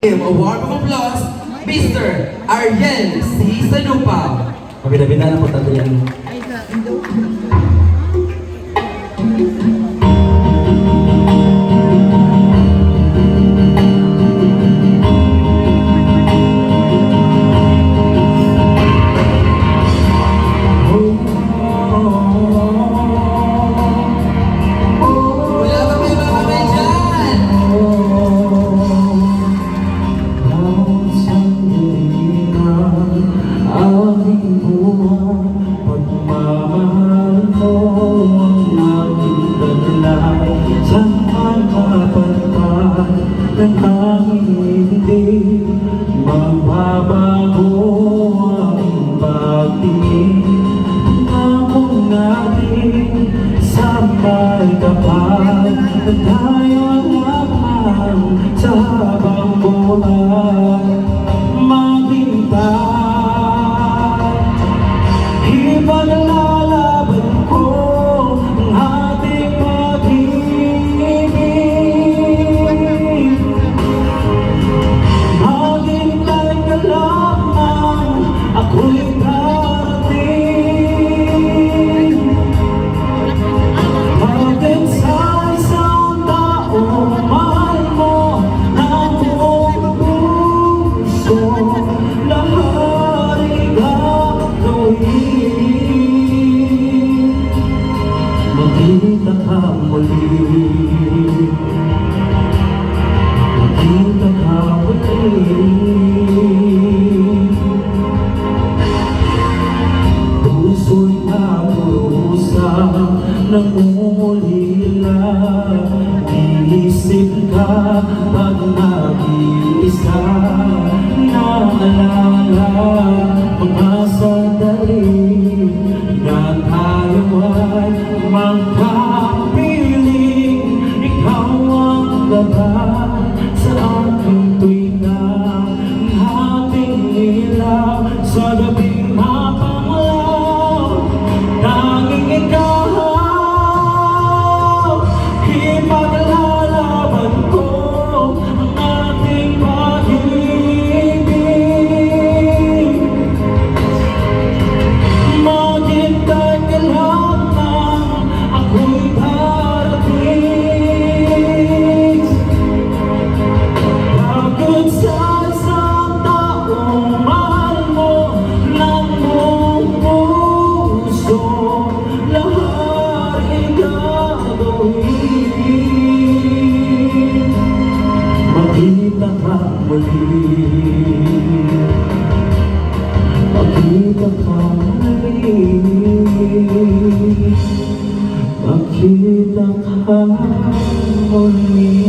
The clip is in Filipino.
Give a warm of applause, Mr. Ariel C. Sanupa. Mabila-bila na po tayo yan. Wala ba may mga kamay dyan? Aking buwan, pagmamahal mo ang aking taglay. Saan kapatpad ng aking hindi magbabago ang pagtingin. Pangakong natin sabay kapag tayo lamang sa habang buhay. Maghintay, ipaglalaban ko ang ating pag-ibig. Maghintay ka lamang, ako'y darating. Hanggang sa isang taong mahal mo ng buong puso, lahat ay gagawin. Magkita ka muli, magkita ka muli. Puso'y nagdurusa, nangungulila. Iisip ka pag nag-iisa, naalala mga sandali na tayo ay magkapiling. Ikaw ang gaba sa aking tuwina, ang ating ilaw sa gabing mapanglaw. Tanging ikaw, ipaglalaban ko ang ating pag-ibig. Maghintay ka lamang, ako'y darating. Pagod sa isang taong mahal mo ng buong puso, lahat ay gagawin. Magkita ka muli, magkita ka muli, magkita ka muli.